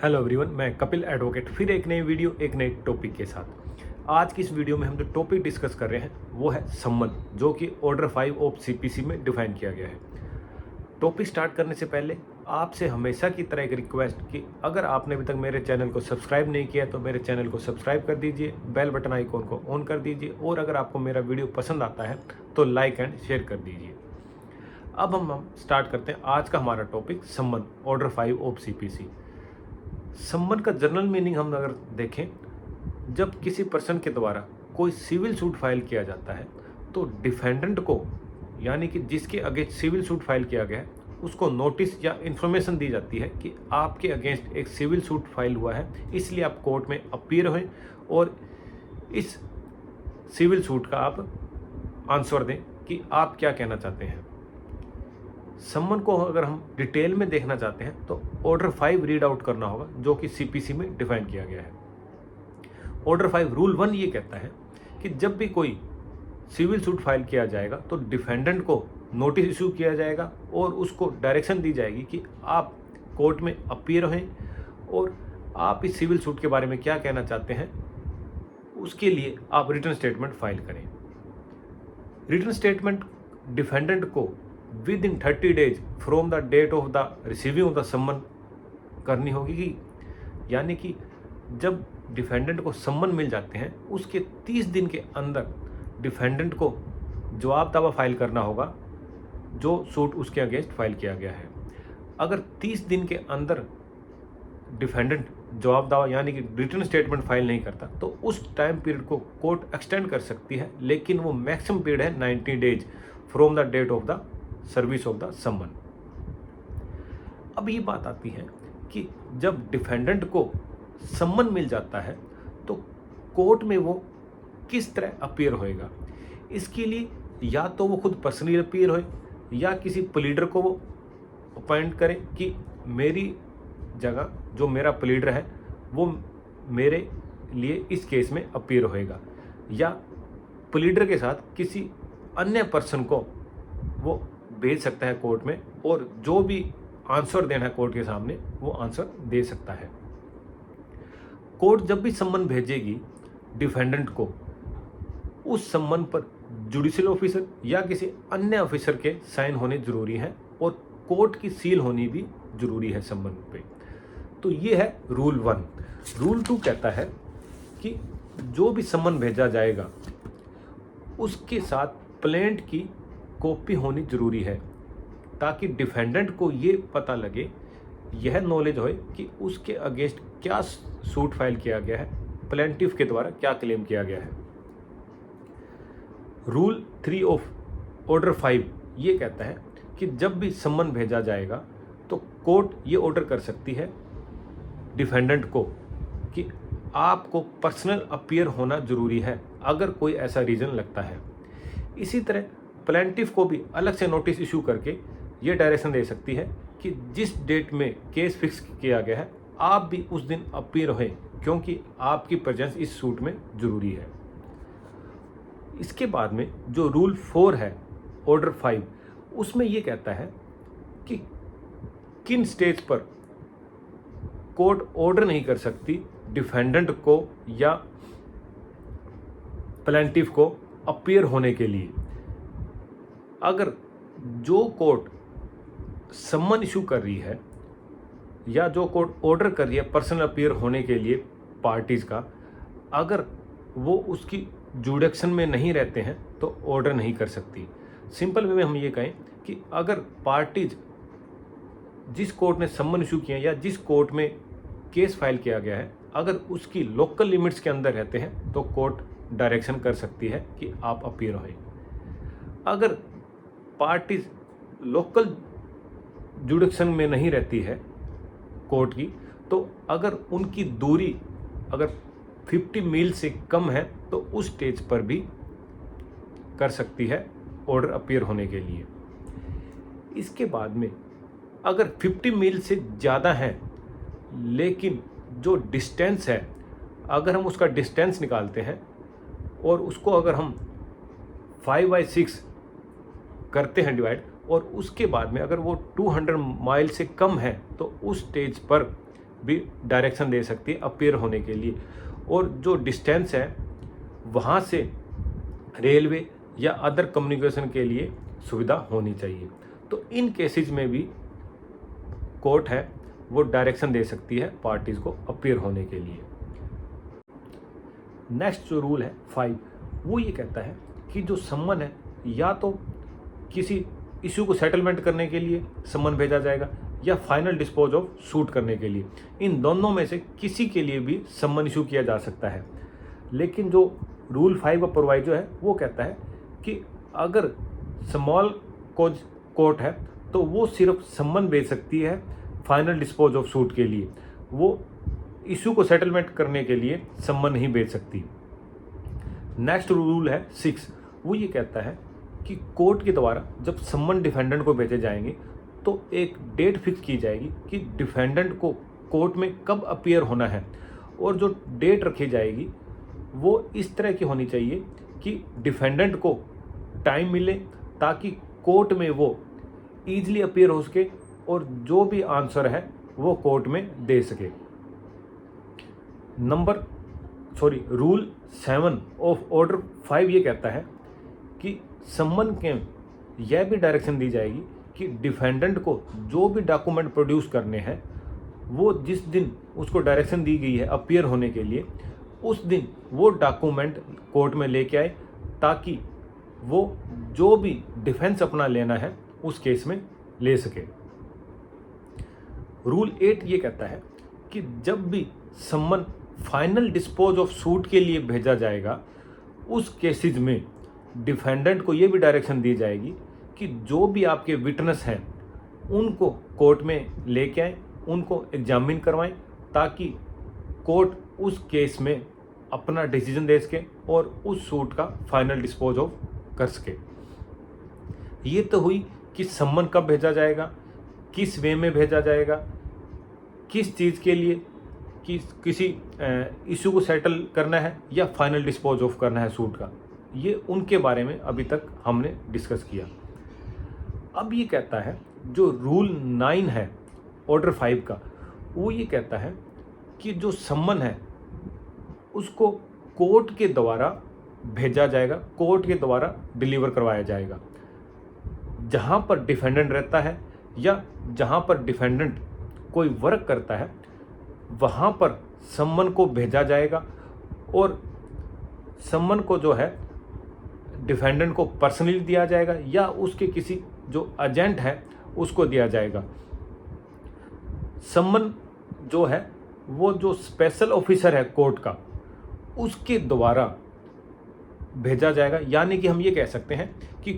Hello everyone, मैं Kapil advocate फिर एक नई वीडियो एक नए टॉपिक के साथ। आज की इस वीडियो में हम जो टॉपिक डिस्कस कर रहे हैं वो है सम्मन, जो कि ऑर्डर 5 ऑफ सीपीसी में डिफाइन किया गया है। टॉपिक स्टार्ट करने से पहले आपसे हमेशा की तरह एक रिक्वेस्ट कि अगर आपने अभी तक मेरे चैनल को सब्सक्राइब नहीं किया तो मेरे चैनल को सब्सक्राइब कर दीजिए, बेल बटन आइकॉन को ऑन कर दीजिए और अगर आपको मेरा वीडियो पसंद आता है तो लाइक एंड शेयर कर दीजिए। अब हम स्टार्ट करते हैं आज का हमारा टॉपिक सम्मन, ऑर्डर 5 ऑफ सीपीसी। सम्मन का जनरल मीनिंग हम अगर देखें, जब किसी पर्सन के द्वारा कोई सिविल सूट फाइल किया जाता है तो डिफेंडेंट को, यानी कि जिसके अगेंस्ट सिविल सूट फाइल किया गया है, उसको नोटिस या इन्फॉर्मेशन दी जाती है कि आपके अगेंस्ट एक सिविल सूट फाइल हुआ है, इसलिए आप कोर्ट में अपीयर हों और इस सिविल सूट का आप आंसर दें कि आप क्या कहना चाहते हैं। सम्मन को अगर हम डिटेल में देखना चाहते हैं तो ऑर्डर 5 रीड आउट करना होगा, जो कि सीपीसी में डिफाइन किया गया है। ऑर्डर 5 रूल 1 ये कहता है कि जब भी कोई सिविल सूट फाइल किया जाएगा तो डिफेंडेंट को नोटिस इशू किया जाएगा और उसको डायरेक्शन दी जाएगी कि आप कोर्ट में अपीयर हों और आप इस सिविल सूट के बारे में क्या कहना चाहते हैं, उसके लिए आप रिटर्न स्टेटमेंट फाइल करें। रिटर्न स्टेटमेंट डिफेंडेंट को within 30 days from the date of the receiving of the सम्मन करनी होगी, यानी कि जब डिफेंडेंट को सम्मन मिल जाते हैं उसके 30 दिन के अंदर डिफेंडेंट को जवाब दावा फाइल करना होगा जो सूट उसके अगेंस्ट फाइल किया गया है। अगर 30 दिन के अंदर डिफेंडेंट जवाब दावा यानी कि रिटर्न स्टेटमेंट फाइल नहीं करता तो उस टाइम पीरियड को कोर्ट एक्सटेंड कर सकती है, लेकिन वो मैक्सिमम पीरियड है 90 days from the date of the service of the सम्मन। अब ये बात आती है कि जब डिफेंडेंट को सम्मन मिल जाता है तो कोर्ट में वो किस तरह अपीयर होएगा। इसके लिए या तो वो खुद पर्सनली अपीयर होए या किसी प्लीडर को वो अपॉइंट करे कि मेरी जगह जो मेरा प्लीडर है वो मेरे लिए इस केस में अपीयर होएगा, या प्लीडर के साथ किसी अन्य पर्सन को वो भेज सकता है कोर्ट में और जो भी आंसर देना है कोर्ट के सामने वो आंसर दे सकता है। कोर्ट जब भी सम्मन भेजेगी डिफेंडेंट को, उस सम्मन पर जुडिशियल ऑफिसर या किसी अन्य ऑफिसर के साइन होने जरूरी है और कोर्ट की सील होनी भी जरूरी है सम्मन पे। तो ये है रूल 1। रूल 2 कहता है कि जो भी सम्मन भेजा जाएगा उसके साथ प्लेंट की कॉपी होनी जरूरी है, ताकि डिफेंडेंट को ये पता लगे, यह नॉलेज होए कि उसके अगेंस्ट क्या सूट फाइल किया गया है, प्लेंटिफ के द्वारा क्या क्लेम किया गया है। रूल 3 ऑफ ऑर्डर 5 ये कहता है कि जब भी सम्मन भेजा जाएगा तो कोर्ट ये ऑर्डर कर सकती है डिफेंडेंट को कि आपको पर्सनल अपीयर होना जरूरी है अगर कोई ऐसा रीज़न लगता है। इसी तरह प्लेंटिफ को भी अलग से नोटिस इशू करके ये डायरेक्शन दे सकती है कि जिस डेट में केस फिक्स किया गया है आप भी उस दिन अपीयर हों, क्योंकि आपकी प्रेजेंस इस सूट में ज़रूरी है। इसके बाद में जो रूल 4 है ऑर्डर 5, उसमें ये कहता है कि किन स्टेज पर कोर्ट ऑर्डर नहीं कर सकती डिफेंडेंट को या प्लेंटिफ को अपीयर होने के लिए। अगर जो कोर्ट सम्मन इशू कर रही है या जो कोर्ट ऑर्डर कर रही है पर्सनल अपीयर होने के लिए पार्टीज़ का, अगर वो उसकी जुडिक्शन में नहीं रहते हैं तो ऑर्डर नहीं कर सकती। सिंपल वे में हम ये कहें कि अगर पार्टीज जिस कोर्ट ने सम्मन इशू किया या जिस कोर्ट में केस फाइल किया गया है, अगर उसकी लोकल लिमिट्स के अंदर रहते हैं तो कोर्ट डायरेक्शन कर सकती है कि आप अपीयर हों। अगर पार्टीज लोकल जुडिक्शन में नहीं रहती है कोर्ट की, तो अगर उनकी दूरी अगर 50 मील से कम है तो उस स्टेज पर भी कर सकती है ऑर्डर अपीयर होने के लिए। इसके बाद में अगर 50 मील से ज़्यादा है लेकिन जो डिस्टेंस है, अगर हम उसका डिस्टेंस निकालते हैं और उसको अगर हम 5/6 करते हैं डिवाइड, और उसके बाद में अगर वो 200 माइल से कम है तो उस स्टेज पर भी डायरेक्शन दे सकती है अपीयर होने के लिए, और जो डिस्टेंस है वहाँ से रेलवे या अदर कम्युनिकेशन के लिए सुविधा होनी चाहिए। तो इन केसेस में भी कोर्ट है वो डायरेक्शन दे सकती है पार्टीज को अपीयर होने के लिए। नेक्स्ट जो रूल है 5, वो ये कहता है कि जो सम्मन है या तो किसी इशू को सेटलमेंट करने के लिए सम्मन भेजा जाएगा या फाइनल डिस्पोज ऑफ सूट करने के लिए। इन दोनों में से किसी के लिए भी सम्मन इशू किया जा सकता है। लेकिन जो रूल 5 का प्रोवाइजो है वो कहता है कि अगर स्मॉल कोज कोर्ट है तो वो सिर्फ सम्मन भेज सकती है फाइनल डिस्पोज ऑफ सूट के लिए, वो इशू को सेटलमेंट करने के लिए सम्मन नहीं भेज सकती। नेक्स्ट रूल है 6, वो ये कहता है कि कोर्ट के द्वारा जब सम्मन डिफेंडेंट को भेजे जाएंगे तो एक डेट फिक्स की जाएगी कि डिफेंडेंट को कोर्ट में कब अपीयर होना है, और जो डेट रखी जाएगी वो इस तरह की होनी चाहिए कि डिफेंडेंट को टाइम मिले ताकि कोर्ट में वो ईजिली अपीयर हो सके और जो भी आंसर है वो कोर्ट में दे सके। रूल 7 ऑफ ऑर्डर 5 ये कहता है कि सम्मन के यह भी डायरेक्शन दी जाएगी कि डिफेंडेंट को जो भी डॉक्यूमेंट प्रोड्यूस करने हैं वो जिस दिन उसको डायरेक्शन दी गई है अपीयर होने के लिए उस दिन वो डॉक्यूमेंट कोर्ट में लेके आए ताकि वो जो भी डिफेंस अपना लेना है उस केस में ले सके। रूल 8 ये कहता है कि जब भी सम्मन फाइनल डिस्पोज ऑफ सूट के लिए भेजा जाएगा उस केसेज में डिफेंडेंट को ये भी डायरेक्शन दी जाएगी कि जो भी आपके विटनेस हैं उनको कोर्ट में लेके आए, उनको एग्जामिन करवाएं ताकि कोर्ट उस केस में अपना डिसीजन दे सके और उस सूट का फाइनल डिस्पोज ऑफ कर सके। ये तो हुई कि सम्मन कब भेजा जाएगा, किस वे में भेजा जाएगा, किस चीज़ के लिए, कि किसी इशू को सेटल करना है या फाइनल डिस्पोज ऑफ करना है सूट का, ये उनके बारे में अभी तक हमने डिस्कस किया। अब ये कहता है जो रूल 9 है ऑर्डर 5 का, वो ये कहता है कि जो सम्मन है उसको कोर्ट के द्वारा भेजा जाएगा, कोर्ट के द्वारा डिलीवर करवाया जाएगा। जहाँ पर डिफेंडेंट रहता है या जहाँ पर डिफेंडेंट कोई वर्क करता है वहाँ पर सम्मन को भेजा जाएगा और सम्मन को जो है डिफेंडेंट को पर्सनली दिया जाएगा या उसके किसी जो एजेंट है उसको दिया जाएगा। सम्मन जो है वो जो स्पेशल ऑफिसर है कोर्ट का उसके द्वारा भेजा जाएगा। यानी कि हम ये कह सकते हैं कि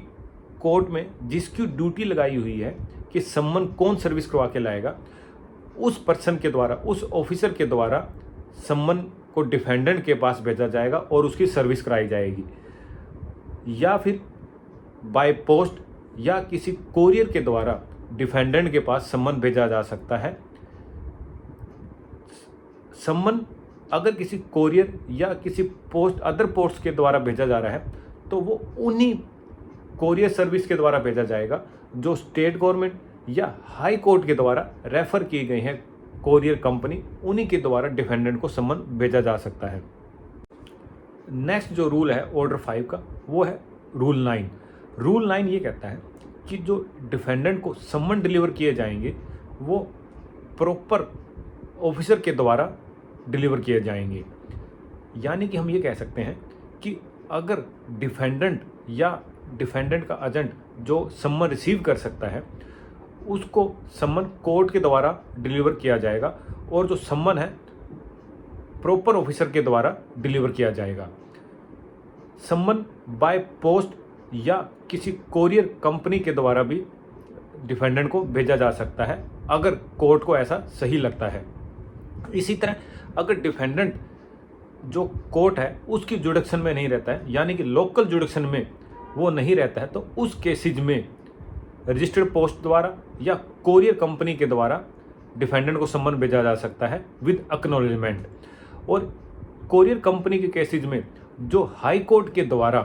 कोर्ट में जिसकी ड्यूटी लगाई हुई है कि सम्मन कौन सर्विस करवा के लाएगा, उस पर्सन के द्वारा, उस ऑफिसर के द्वारा सम्मन को डिफेंडेंट के पास भेजा जाएगा और उसकी सर्विस कराई जाएगी। या फिर बाय पोस्ट या किसी कोरियर के द्वारा डिफेंडेंट के पास सम्मन भेजा जा सकता है। सम्मन अगर किसी कोरियर या किसी पोस्ट अदर पोस्ट के द्वारा भेजा जा रहा है तो वो उन्हीं कोरियर सर्विस के द्वारा भेजा जाएगा जो स्टेट गवर्नमेंट या हाई कोर्ट के द्वारा रेफर की गई है कोरियर कंपनी, उन्हीं के द्वारा डिफेंडेंट को सम्मन भेजा जा सकता है। नेक्स्ट जो रूल है ऑर्डर 5 का वो है रूल 9। रूल 9 ये कहता है कि जो डिफेंडेंट को सम्मन डिलीवर किए जाएंगे वो प्रॉपर ऑफिसर के द्वारा डिलीवर किए जाएंगे। यानी कि हम ये कह सकते हैं कि अगर डिफेंडेंट या डिफेंडेंट का एजेंट जो सम्मन रिसीव कर सकता है उसको सम्मन कोर्ट के द्वारा डिलीवर किया जाएगा और जो सम्मन है प्रॉपर ऑफिसर के द्वारा डिलीवर किया जाएगा। सम्मन बाय पोस्ट या किसी कोरियर कंपनी के द्वारा भी डिफेंडेंट को भेजा जा सकता है अगर कोर्ट को ऐसा सही लगता है। इसी तरह अगर डिफेंडेंट जो कोर्ट है उसकी जुडिक्शन में नहीं रहता है, यानी कि लोकल जुडिक्शन में वो नहीं रहता है, तो उस केसेज में रजिस्टर्ड पोस्ट द्वारा या कोरियर कंपनी के द्वारा डिफेंडेंट को सम्मन भेजा जा सकता है विद एक्नॉलेजमेंट। और कोरियर कंपनी के केसेज में जो हाई कोर्ट के द्वारा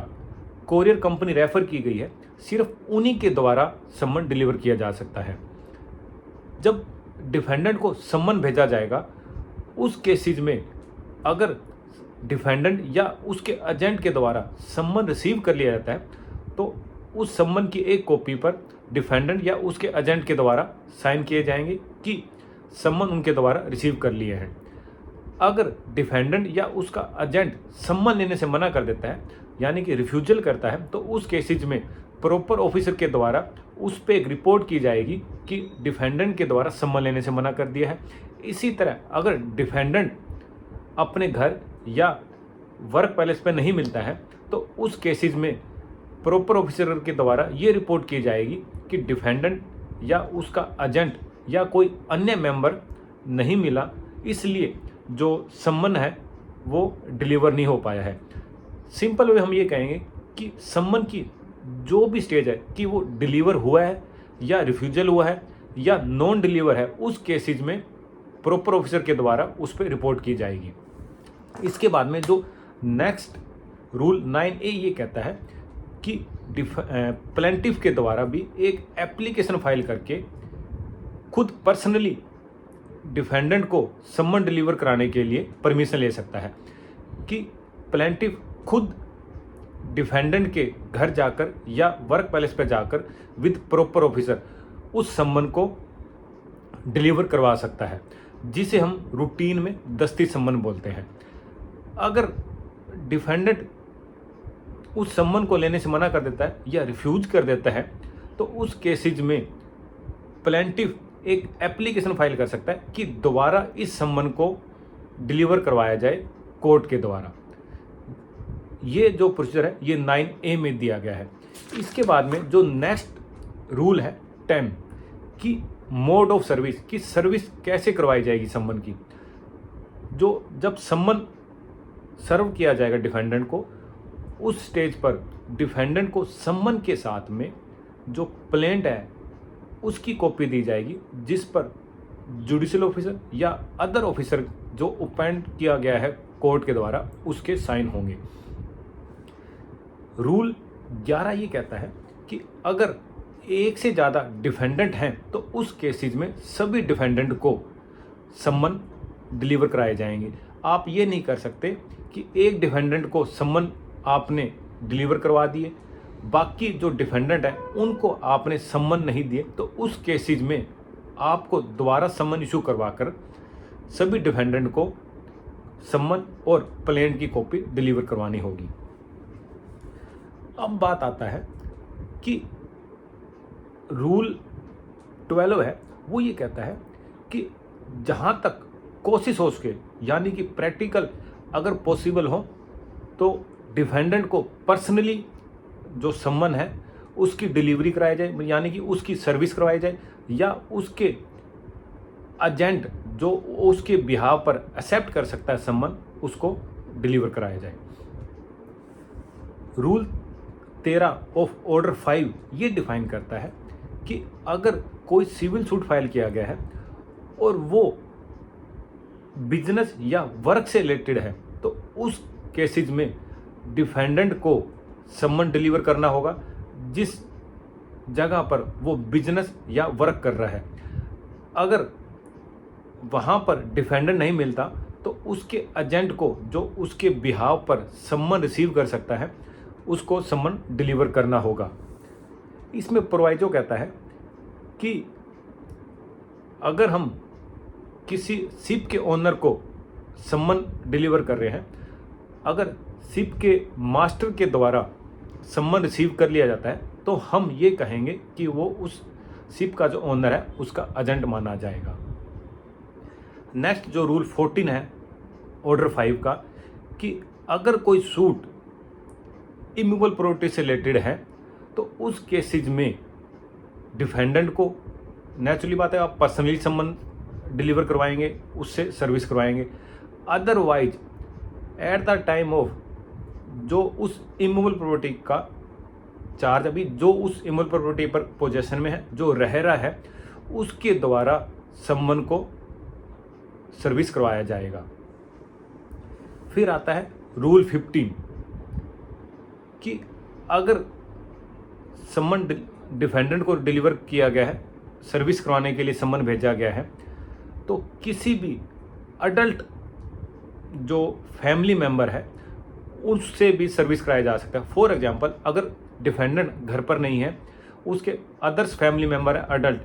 कोरियर कंपनी रेफर की गई है सिर्फ उन्हीं के द्वारा सम्मन डिलीवर किया जा सकता है। जब डिफेंडेंट को सम्मन भेजा जाएगा उस केसेज में अगर डिफेंडेंट या उसके एजेंट के द्वारा सम्मन रिसीव कर लिया जाता है तो उस सम्मन की एक कॉपी पर डिफेंडेंट या उसके एजेंट के द्वारा साइन किए जाएंगे कि सम्मन उनके द्वारा रिसीव कर लिए हैं। अगर डिफेंडेंट या उसका एजेंट सम्मन लेने से मना कर देता है यानी कि रिफ्यूजल करता है तो उस केसेज में प्रॉपर ऑफिसर के द्वारा उस पर एक रिपोर्ट की जाएगी कि डिफेंडेंट के द्वारा सम्मन लेने से मना कर दिया है। इसी तरह अगर डिफेंडेंट अपने घर या वर्क पैलेस पे नहीं मिलता है तो उस केसेज में प्रॉपर ऑफिसर के द्वारा ये रिपोर्ट की जाएगी कि डिफेंडेंट या उसका एजेंट या कोई अन्य मेंबर नहीं मिला, इसलिए जो सम्मन है वो डिलीवर नहीं हो पाया है। सिंपल वे हम ये कहेंगे कि सम्मन की जो भी स्टेज है कि वो डिलीवर हुआ है या रिफ्यूजल हुआ है या नॉन डिलीवर है, उस केसेज में प्रॉपर ऑफिसर के द्वारा उस पर रिपोर्ट की जाएगी। इसके बाद में जो नेक्स्ट रूल 9A ये कहता है कि प्लेंटिफ के द्वारा भी एक एप्लीकेशन फाइल करके खुद पर्सनली डिफेंडेंट को सम्मन डिलीवर कराने के लिए परमिशन ले सकता है कि प्लेंटिफ खुद डिफेंडेंट के घर जाकर या वर्क पैलेस पर जाकर विद प्रॉपर ऑफिसर उस सम्मन को डिलीवर करवा सकता है, जिसे हम रूटीन में दस्ती सम्मन बोलते हैं। अगर डिफेंडेंट उस सम्मन को लेने से मना कर देता है या रिफ्यूज कर देता है तो उस केसेज में प्लेंटिफ एक एप्लीकेशन फाइल कर सकता है कि दोबारा इस सम्मन को डिलीवर करवाया जाए कोर्ट के द्वारा। ये जो प्रोसीजर है ये 9A में दिया गया है। इसके बाद में जो नेक्स्ट रूल है 10 कि मोड ऑफ सर्विस की सर्विस कैसे करवाई जाएगी सम्मन की। जो जब सम्मन सर्व किया जाएगा डिफेंडेंट को, उस स्टेज पर डिफेंडेंट को सम्मन के साथ में जो प्लेंट है उसकी कॉपी दी जाएगी, जिस पर जुडिशियल ऑफिसर या अदर ऑफिसर जो अपॉइंट किया गया है कोर्ट के द्वारा उसके साइन होंगे। रूल 11 ये कहता है कि अगर एक से ज़्यादा डिफेंडेंट हैं तो उस केसेज में सभी डिफेंडेंट को सम्मन डिलीवर कराए जाएंगे। आप ये नहीं कर सकते कि एक डिफेंडेंट को सम्मन आपने डिलीवर करवा दिए, बाकी जो डिफेंडेंट है उनको आपने सम्मन नहीं दिए, तो उस केसेज में आपको दोबारा सम्मन इशू करवाकर सभी डिफेंडेंट को सम्मन और प्लेंट की कॉपी डिलीवर करवानी होगी। अब बात आता है कि रूल 12 है वो ये कहता है कि जहाँ तक कोशिश हो सके यानी कि प्रैक्टिकल अगर पॉसिबल हो तो डिफेंडेंट को पर्सनली जो सम्मन है उसकी डिलीवरी कराई जाए, यानी कि उसकी सर्विस करवाई जाए, या उसके एजेंट जो उसके बिहाव पर एक्सेप्ट कर सकता है सम्मन उसको डिलीवर कराया जाए। रूल 13 ऑफ ऑर्डर 5 ये डिफाइन करता है कि अगर कोई सिविल सूट फाइल किया गया है और वो बिजनेस या वर्क से रिलेटेड है तो उस केसेज में डिफेंडेंट को सम्मन डिलीवर करना होगा जिस जगह पर वो बिजनेस या वर्क कर रहा है। अगर वहाँ पर डिफेंडेंट नहीं मिलता तो उसके एजेंट को जो उसके बिहाव पर सम्मन रिसीव कर सकता है उसको सम्मन डिलीवर करना होगा। इसमें प्रोवाइजो कहता है कि अगर हम किसी शिप के ओनर को सम्मन डिलीवर कर रहे हैं, अगर शिप के मास्टर के द्वारा सम्मन रिसीव कर लिया जाता है तो हम ये कहेंगे कि वो उस शिप का जो ओनर है उसका एजेंट माना जाएगा। नेक्स्ट जो रूल 14 है ऑर्डर 5 का कि अगर कोई सूट इमूवेबल प्रॉपर्टी से रिलेटेड है तो उस केसेज में डिफेंडेंट को नेचुरली बात है आप पर्सनली सम्मन डिलीवर करवाएंगे, उससे सर्विस करवाएंगे। Otherwise at the time of जो उस इमूवेबल प्रॉपर्टी का चार्ज अभी जो उस इमूवेबल प्रॉपर्टी पर पोजेशन में है जो रह रहा है उसके द्वारा सम्मन को सर्विस करवाया जाएगा। फिर आता है रूल 15 कि अगर सम्मन डिफेंडेंट को डिलीवर किया गया है, सर्विस करवाने के लिए सम्मन भेजा गया है, तो किसी भी अडल्ट जो फैमिली मेम्बर है उससे भी सर्विस कराया जा सकता है। फॉर एग्जांपल, अगर डिफेंडेंट घर पर नहीं है, उसके अदर्स फैमिली मेम्बर है अडल्ट,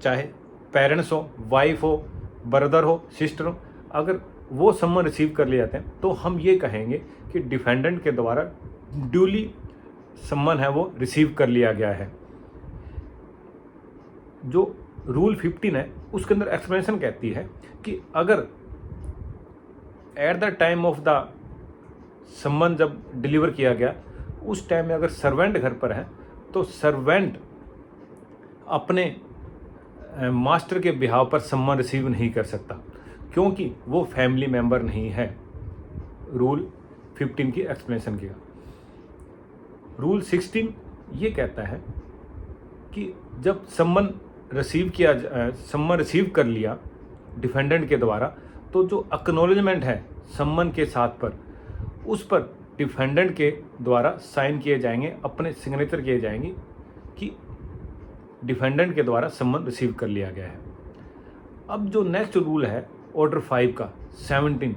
चाहे पेरेंट्स हो, वाइफ हो, ब्रदर हो, सिस्टर हो, अगर वो सम्मन रिसीव कर लिए जाते हैं तो हम ये कहेंगे कि डिफेंडेंट के द्वारा ड्यूली सम्मन है वो रिसीव कर लिया गया है। जो रूल 15 है उसके अंदर एक्सप्लेनेशन कहती है कि अगर at the time of the सम्मन जब डिलीवर किया गया उस टाइम में अगर सर्वेंट घर पर है तो सर्वेंट अपने मास्टर के बिहाव पर सम्मन रिसीव नहीं कर सकता, क्योंकि वो फैमिली मेंबर नहीं है। रूल 15 की एक्सप्लेनेशन किया। रूल 16 ये कहता है कि जब सम्मन रिसीव कर लिया डिफेंडेंट के द्वारा, तो जो एक्नॉलेजमेंट है सम्मन के साथ पर, उस पर डिफेंडेंट के द्वारा साइन किए जाएंगे, अपने सिग्नेचर किए जाएंगे कि डिफेंडेंट के द्वारा सम्मन रिसीव कर लिया गया है। अब जो नेक्स्ट रूल है ऑर्डर 5 का 17,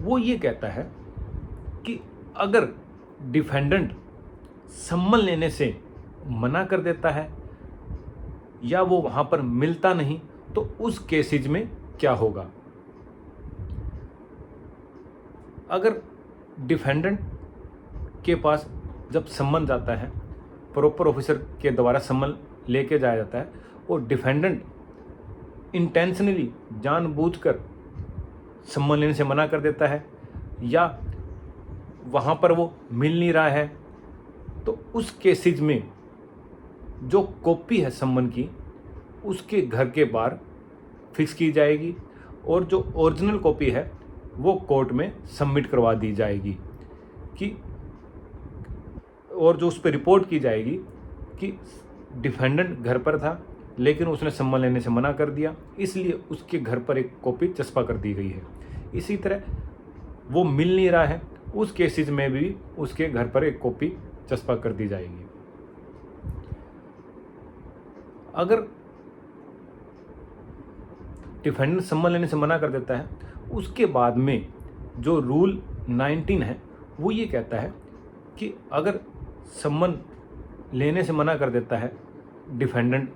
वो ये कहता है कि अगर डिफेंडेंट सम्मन लेने से मना कर देता है या वो वहाँ पर मिलता नहीं, तो उस केसेज में क्या होगा। अगर डिफेंडेंट के पास जब सम्मन जाता है, प्रॉपर ऑफिसर के द्वारा सम्मन लेके जाया जाता है और डिफेंडेंट इंटेंशनली जानबूझकर सम्मन लेने से मना कर देता है या वहाँ पर वो मिल नहीं रहा है, तो उस केसेज में जो कॉपी है सम्मन की उसके घर के बाहर फिक्स की जाएगी और जो ओरिजिनल कॉपी है वो कोर्ट में सबमिट करवा दी जाएगी कि, और जो उस पर रिपोर्ट की जाएगी कि डिफेंडेंट घर पर था लेकिन उसने सम्मन लेने से मना कर दिया, इसलिए उसके घर पर एक कॉपी चस्पा कर दी गई है। इसी तरह वो मिल नहीं रहा है, उस केसेस में भी उसके घर पर एक कॉपी चस्पा कर दी जाएगी। अगर डिफेंडेंट सम्मन लेने से मना कर देता है, उसके बाद में जो रूल 19 है वो ये कहता है कि अगर सम्मन लेने से मना कर देता है, डिफेंडेंट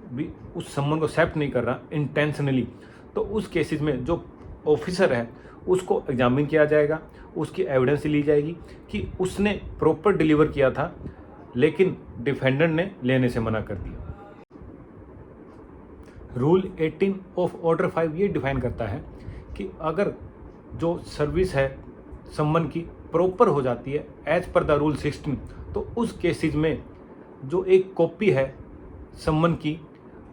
भी उस सम्मन को एक्सेप्ट नहीं कर रहा इंटेंशनली, तो उस केसेस में जो ऑफिसर है उसको एग्जामिन किया जाएगा, उसकी एविडेंस ली जाएगी कि उसने प्रॉपर डिलीवर किया था लेकिन डिफेंडेंट ने लेने से मना कर दिया। रूल 18 ऑफ ऑर्डर 5 ये डिफाइन करता है कि अगर जो सर्विस है सम्मन की प्रॉपर हो जाती है एज पर द रूल 16, तो उस केसेज में जो एक कॉपी है सम्मन की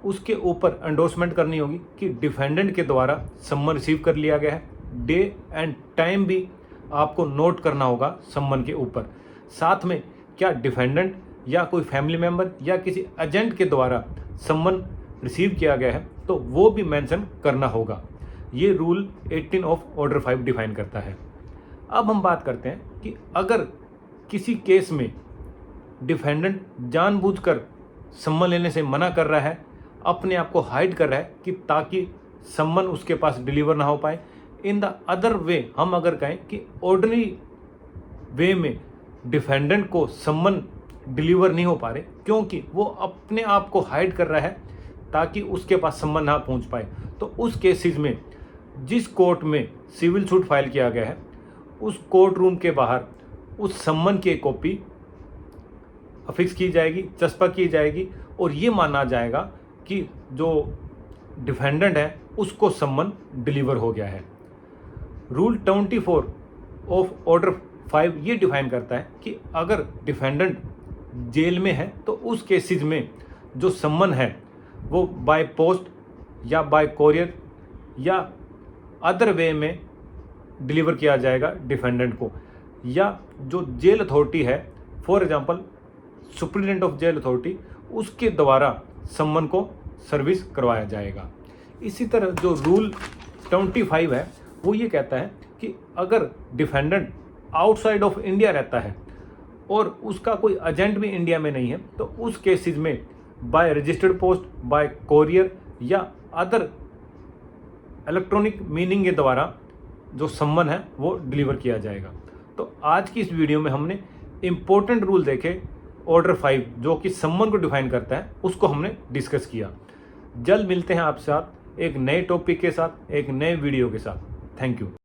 उसके ऊपर एंडोर्समेंट करनी होगी कि डिफेंडेंट के द्वारा सम्मन रिसीव कर लिया गया है। डे एंड टाइम भी आपको नोट करना होगा सम्मन के ऊपर। साथ में क्या डिफेंडेंट या कोई फैमिली मेम्बर या किसी एजेंट के द्वारा सम्मन रिसीव किया गया है तो वो भी मेंशन करना होगा। ये रूल 18 ऑफ ऑर्डर 5 डिफाइन करता है। अब हम बात करते हैं कि अगर किसी केस में डिफेंडेंट जानबूझकर सम्मन लेने से मना कर रहा है, अपने आप को हाइड कर रहा है कि ताकि सम्मन उसके पास डिलीवर ना हो पाए, इन द अदर वे हम अगर कहें कि ऑर्डिनरी वे में डिफेंडेंट को सम्मन डिलीवर नहीं हो पा रहे क्योंकि वो अपने आप को हाइड कर रहा है ताकि उसके पास सम्मन ना पहुंच पाए, तो उस केसेस में जिस कोर्ट में सिविल सूट फाइल किया गया है उस कोर्ट रूम के बाहर उस सम्मन की कॉपी अफिक्स की जाएगी, चस्पा की जाएगी और ये माना जाएगा कि जो डिफेंडेंट है उसको सम्मन डिलीवर हो गया है। रूल 24 ऑफ ऑर्डर 5 ये डिफाइन करता है कि अगर डिफेंडेंट जेल में है तो उस केसेस में जो सम्मन है वो बाय पोस्ट या बाय कोरियर या अदर वे में डिलीवर किया जाएगा डिफेंडेंट को, या जो जेल अथॉरिटी है for example superintendent of jail authority उसके द्वारा सम्मन को सर्विस करवाया जाएगा। इसी तरह जो रूल 25 है वो ये कहता है कि अगर डिफेंडेंट आउटसाइड ऑफ इंडिया रहता है और उसका कोई एजेंट भी इंडिया में नहीं है तो उस केसेस में by registered post, bye courier या अदर इलेक्ट्रॉनिक मीनिंग के द्वारा जो सम्मन है वो डिलीवर किया जाएगा। तो आज की इस वीडियो में हमने इम्पोर्टेंट रूल देखे ऑर्डर 5 जो कि सम्मन को डिफाइन करता है, उसको हमने डिस्कस किया। जल्द मिलते हैं आपके साथ एक नए टॉपिक के साथ, एक नए वीडियो के साथ। Thank you.